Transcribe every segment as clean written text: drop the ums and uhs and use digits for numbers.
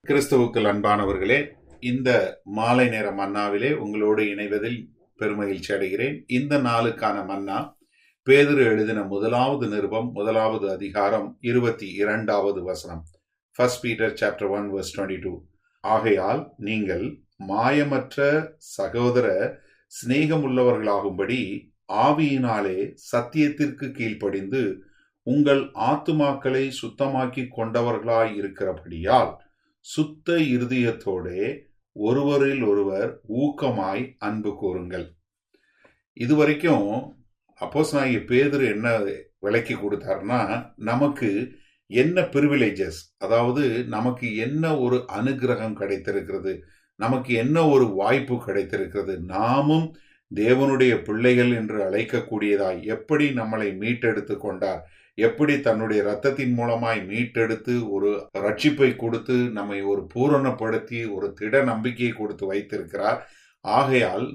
கிறிஸ்துவுக்குள் அன்பானவர்களே, இந்த மாலை நேர மன்னாவிலே உங்களோடு இணைவதில் பெருமகிழ்ச்சி அடைகிறேன். இந்த நாளுக்கான மன்னா பேதுரு எழுதின முதலாவது நிருபம் 1வது அதிகாரம் 22வது வசனம். 1 Peter chapter 1 verse 22. ஆகையால் நீங்கள் மாயமற்ற சகோதர சிநேகமுள்ளவர்களாகும்படி ஆவியினாலே சத்தியத்திற்கு கீழ்ப்படிந்து உங்கள் ஆத்துமாக்களை சுத்தமாக்கி கொண்டவர்களாய் இருக்கிறபடியால் சுத்த இருதயத்தோடே ஒருவரில் ஒருவர் ஊக்கமாய் அன்பு கூறுங்கள். இதுவரைக்கும் அப்போஸ்தலனாகிய பேதுரு என்ன விளக்கி கொடுத்தாருன்னா, நமக்கு என்ன பிரிவிலேஜஸ், அதாவது நமக்கு என்ன ஒரு அனுகிரகம் கிடைத்திருக்கிறது, நமக்கு என்ன ஒரு வாய்ப்பு கிடைத்திருக்கிறது, நாமும் தேவனுடைய பிள்ளைகள் என்று அழைக்கக்கூடியதாய் எப்படி நம்மளை மீட்டெடுத்து கொண்டார், எப்படி தன்னுடைய இரத்தத்தின் மூலமாய் மீட்டெடுத்து ஒரு ரட்சிப்பை கொடுத்து நம்மை ஒரு பூரணப்படுத்தி ஒரு திட நம்பிக்கையை கொடுத்து வைத்திருக்கிறார். ஆகையால்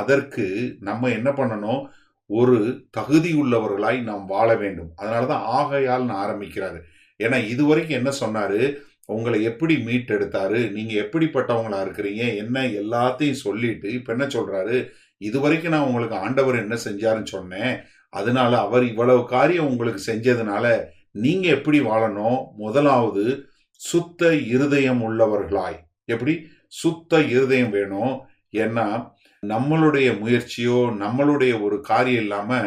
அதற்கு நம்ம என்ன பண்ணணும், ஒரு தகுதி உள்ளவர்களாய் நாம் வாழ வேண்டும். அதனாலதான் ஆகையால் ஆரம்பிக்கிறாரு. ஏன்னா இதுவரைக்கும் என்ன சொன்னாரு, உங்களை எப்படி மீட்டெடுத்தாரு, நீங்க எப்படிப்பட்டவங்களா இருக்கிறீங்க, என்ன எல்லாத்தையும் சொல்லிட்டு இப்ப என்ன சொல்றாரு, இதுவரைக்கும் நான் உங்களுக்கு ஆண்டவர் என்ன செஞ்சாருன்னு சொன்னேன், அதனால அவர் இவ்வளவு காரியம் உங்களுக்கு செஞ்சதுனால நீங்க எப்படி வாழணும், முதலாவது சுத்த இருதயம் உள்ளவர்களாய். எப்படி சுத்த இருதயம் வேணும், ஏன்னா நம்மளுடைய முயற்சியோ நம்மளுடைய ஒரு காரியம் இல்லாம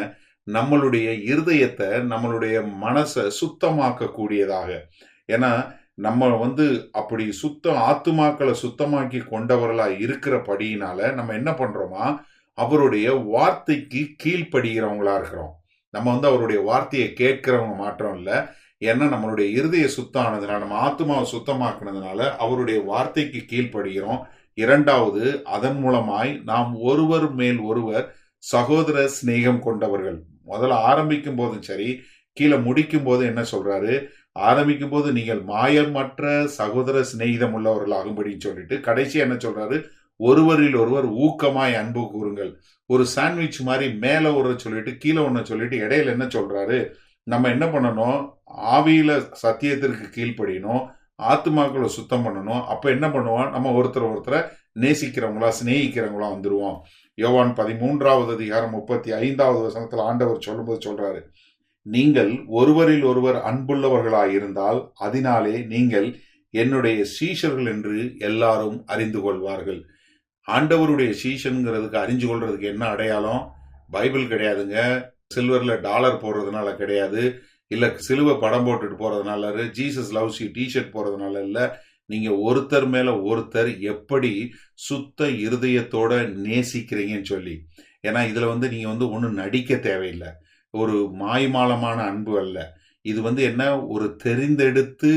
நம்மளுடைய இருதயத்தை நம்மளுடைய மனசை சுத்தமாக்க கூடியதாக. ஏன்னா நம்ம அப்படி ஆத்துமாக்களை சுத்தமாக்கி கொண்டவர்களா இருக்கிறபடியினால நம்ம என்ன பண்றோமா, அவருடைய வார்த்தைக்கு கீழ்ப்படுகிறவங்களா இருக்கிறோம். நம்ம அவருடைய வார்த்தையை கேட்கிறவங்க மாற்றம் இல்லை. ஏன்னா நம்மளுடைய இருதய சுத்தமானதுனால, நம்ம ஆத்துமாவை சுத்தமாக்குனதுனால அவருடைய வார்த்தைக்கு கீழ்ப்படுகிறோம். இரண்டாவது, அதன் மூலமாய் நாம் ஒருவர் மேல் ஒருவர் சகோதர சிநேகம் கொண்டவர்கள். முதல்ல ஆரம்பிக்கும் போதும் சரி, கீழே முடிக்கும் போது என்ன சொல்றாரு, ஆரம்பிக்கும் போது நீங்கள் மாயமற்ற சகோதர சிநேகிதம் உள்ளவர்களாகும்படின்னு சொல்லிட்டு கடைசி என்ன சொல்றாரு, ஒருவரில் ஒருவர் ஊக்கமாய் அன்பு கூறுங்கள். ஒரு சாண்ட்விச் மாதிரி மேல ஒரு சொல்லிட்டு கீழே ஒன்று சொல்லிட்டு இடையில என்ன சொல்றாரு, நம்ம என்ன பண்ணணும், ஆவியில சத்தியத்திற்கு கீழ்ப்படியணும், ஆத்துமாக்களை சுத்தம் பண்ணணும். அப்ப என்ன பண்ணுவோம், நம்ம ஒருத்தரை நேசிக்கிறவங்களா சிநேகிக்கிறவங்களா வந்துருவோம். யோவான் 13வது அதிகாரம் 35வது வசனத்துல ஆண்டவர் சொல்லும்போது சொல்றாரு, நீங்கள் ஒருவரில் ஒருவர் அன்புள்ளவர்களாய் இருந்தால் அதனாலே நீங்கள் என்னுடைய சீஷர்கள் என்று எல்லாரும் அறிந்து கொள்வார்கள். ஆண்டவருடைய சீஷன்ங்கிறதுக்கு அறிஞ்சு கொள்றதுக்கு என்ன அடையாளம், பைபிள் கிடையாதுங்க, சில்வர்ல டாலர் போடுறதுனால கிடையாது, இல்ல சிலுவை படம் போட்டுட்டு போறதுனால, ஜீசஸ் லவ்ஸ் யூ டிஷர்ட் போறதுனால இல்ல. நீங்க ஒருத்தர் மேல ஒருத்தர் எப்படி சுத்த இருதயத்தோட நேசிக்கிறீங்கன்னு சொல்லி. ஏன்னா இதுல நீங்க ஒண்ணு நடிக்க தேவையில்லை, ஒரு மாய்மாலமான அன்பு அல்ல. இது என்ன, ஒரு தெரிந்தெடுத்து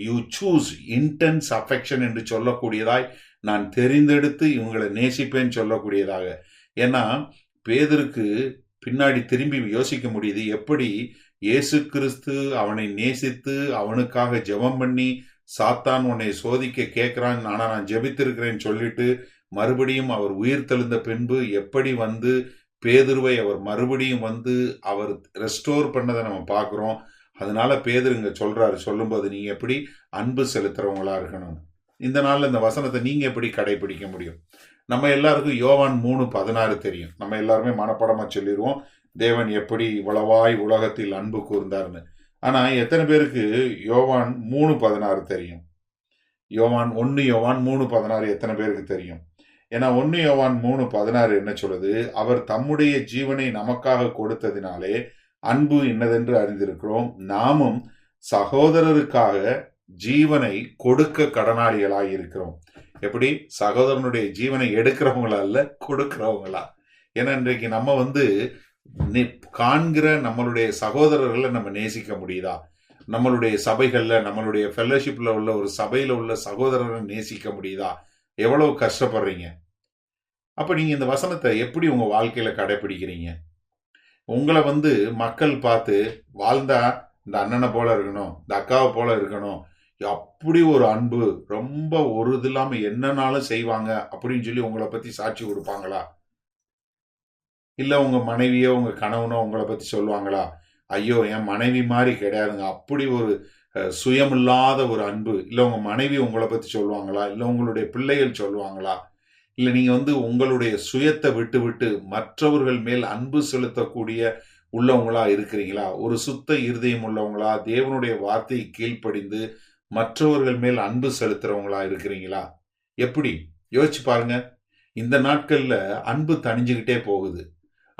யூ சூஸ் இன்டென்ஸ் அஃபெக்ஷன் என்று சொல்லக்கூடியதாய், நான் தெரிந்தெடுத்து இவங்களை நேசிப்பேன்னு சொல்லக்கூடியதாக. ஏன்னா பேதுருக்கு பின்னாடி திரும்பி யோசிக்க முடியுது, எப்படி இயேசு கிறிஸ்து அவனை நேசித்து அவனுக்காக ஜெபம் பண்ணி, சாத்தான் உன்னை சோதிக்க கேட்கிறான், ஆனா நான் ஜெபித்திருக்கிறேன்னு சொல்லிட்டு மறுபடியும் அவர் உயிர் தெழுந்த பின்பு எப்படி பேதுருவை அவர் மறுபடியும் அவர் ரெஸ்டோர் பண்ணதை நம்ம பார்க்கிறோம். அதனால பேதுருங்க சொல்றாரு, சொல்லும்போது நீங்க எப்படி அன்பு செலுத்துறவங்களா இருக்கணும். இந்த நாள்ல இந்த வசனத்தை நீங்க எப்படி கடைபிடிக்க முடியும்? நம்ம எல்லாருக்கும் யோவான் 3:16 தெரியும். நம்ம எல்லாருமே மனப்படமா சொல்லிடுவோம், தேவன் எப்படி இவ்வளவாய் உலகத்தில் அன்பு கூர்ந்தார்னு. ஆனா எத்தனை பேருக்கு யோவான் 3:16 தெரியும்? யோவான் 1 யோவான் 3:16 எத்தனை பேருக்கு தெரியும்? ஏன்னா 1 யோவான் 3:16 என்ன சொல்லுது, அவர் தம்முடைய ஜீவனை நமக்காக கொடுத்ததினாலே அன்பு என்னதென்று அறிந்திருக்கிறோம், நாமும் சகோதரருக்காக ஜீவனை கொடுக்க கடனாளிகளாய் இருக்கிறோம். எப்படி, சகோதரனுடைய ஜீவனை எடுக்கிறவங்களா இல்ல, கொடுக்கிறவங்களா. ஏன்னா இன்றைக்கு நம்ம காண்கிற நம்மளுடைய சகோதரர்களை நம்ம நேசிக்க முடியுதா? நம்மளுடைய சபைகள்ல, நம்மளுடைய ஃபெல்லோஷிப்ல உள்ள ஒரு சபையில உள்ள சகோதரரை நேசிக்க முடியுதா? எவ்வளவு கஷ்டப்படுறீங்க. அப்ப நீங்க இந்த வசனத்தை எப்படி உங்க வாழ்க்கையில கடைபிடிக்கிறீங்க? உங்களை மக்கள் பார்த்து வாழ்ந்தா இந்த அண்ணனை போல இருக்கணும், இந்த அக்காவை போல இருக்கணும், அப்படி ஒரு அன்பு, ரொம்ப ஒரு இது இல்லாம என்னன்னாலும் செய்வாங்க அப்படின்னு சொல்லி உங்களை பத்தி சாட்சி கொடுப்பாங்களா? இல்ல உங்க மனைவியோ உங்க கணவனோ உங்களை பத்தி சொல்லுவாங்களா, ஐயோ என் மனைவி மாதிரி கிடையாதுங்க, அப்படி ஒரு சுயமில்லாத ஒரு அன்பு, இல்லை உங்க மனைவி உங்களை பத்தி சொல்லுவாங்களா, இல்லை உங்களுடைய பிள்ளைகள் சொல்லுவாங்களா, இல்லை நீங்க உங்களுடைய சுயத்தை விட்டு விட்டு மற்றவர்கள் மேல் அன்பு செலுத்தக்கூடிய உள்ளவங்களா இருக்கிறீங்களா? ஒரு சுத்த இருதயம் உள்ளவங்களா, தேவனுடைய வார்த்தையை கீழ்ப்படிந்து மற்றவர்கள் மேல் அன்பு செலுத்துறவங்களா இருக்கிறீங்களா? எப்படி யோசிச்சு பாருங்க. இந்த நாட்கள்ல அன்பு தணிஞ்சுக்கிட்டே போகுது.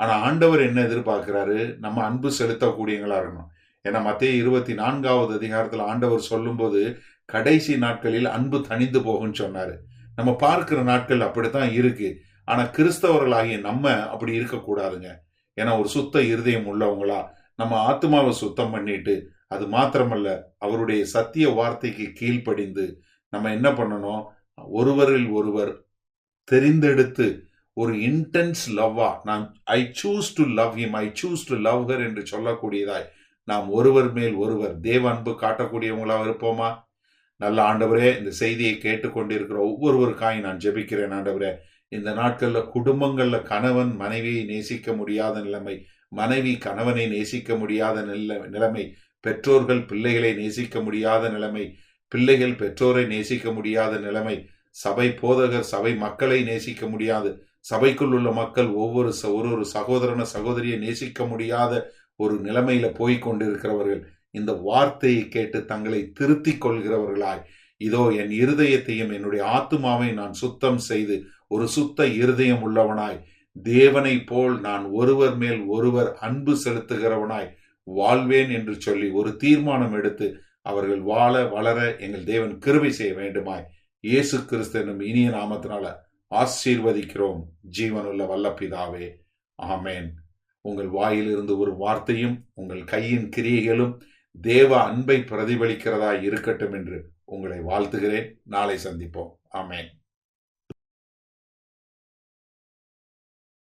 ஆனா ஆண்டவர் என்ன எதிர்பார்க்கிறாரு? நம்ம அன்பு செலுத்தக்கூடியவங்களா இருக்கணும். ஏன்னா மத்தேயு 24வது அதிகாரத்துல ஆண்டவர் சொல்லும்போது, கடைசி நாட்களில் அன்பு தணிந்து போகும்னு சொன்னாரு. நம்ம பார்க்கிற நாட்கள் அப்படித்தான் இருக்கு. ஆனா கிறிஸ்தவர்களாகிய நம்ம அப்படி இருக்கக்கூடாதுங்க. ஏன்னா ஒரு சுத்த இருதயம் உள்ளவங்களா, நம்ம ஆத்மாவை சுத்தம் பண்ணிட்டு, அது மாத்திரமல்ல, அவருடைய சத்திய வார்த்தைக்கு கீழ்ப்படிந்து, நம்ம என்ன பண்ணணும்? ஒருவரில் ஒருவர் தெரிந்தெடுத்து ஒரு இன்டென்ஸ் லவ்வா, நான் I choose to love him, I choose to love her என்று சொல்லக்கூடியதாய் நாம் ஒருவர் மேல் ஒருவர் தேவ அன்பு காட்டக்கூடியவங்களா இருப்போமா? நல்ல ஆண்டவரே, இந்த செய்தியை கேட்டுக்கொண்டிருக்கிற ஒவ்வொருவருக்காய் நான் ஜெபிக்கிறேன். ஆண்டவரே, இந்த நாட்கள்ல குடும்பங்கள்ல கணவன் மனைவியை நேசிக்க முடியாத நிலைமை, மனைவி கணவனை நேசிக்க முடியாத நிலைமை, பெற்றோர்கள் பிள்ளைகளை நேசிக்க முடியாத நிலைமை, பிள்ளைகள் பெற்றோரை நேசிக்க முடியாத நிலைமை, சபை போதகர் சபை மக்களை நேசிக்க முடியாது, சபைக்குள் உள்ள மக்கள் ஒரு சகோதரன சகோதரியை நேசிக்க முடியாத ஒரு நிலைமையில போய் கொண்டிருக்கிறவர்கள் இந்த வார்த்தையை கேட்டு தங்களை திருத்திக் கொள்கிறவர்களாய், இதோ என் இருதயத்தையும் என்னுடைய ஆத்துமாவை நான் சுத்தம் செய்து ஒரு சுத்த இருதயம் உள்ளவனாய், தேவனை போல் நான் ஒருவர் மேல் ஒருவர் அன்பு செலுத்துகிறவனாய் வாழ்வேன் என்று சொல்லி ஒரு தீர்மானம் எடுத்து அவர்கள் வாழ வளர எங்கள் தேவன் கிருபை செய்ய வேண்டுமாய் இயேசு கிறிஸ்து என்னும் இனிய நாமத்தினால ஆசீர்வதிக்கிறோம் ஜீவனுள்ள வல்ல பிதாவே, ஆமேன். உங்கள் வாயிலிருந்து ஒரு வார்த்தையும் உங்கள் கையின் கிரியைகளும் தேவ அன்பை பிரதிபலிக்கிறதா இருக்கட்டும் என்று உங்களை வாழ்த்துகிறேன். நாளை சந்திப்போம். ஆமேன்.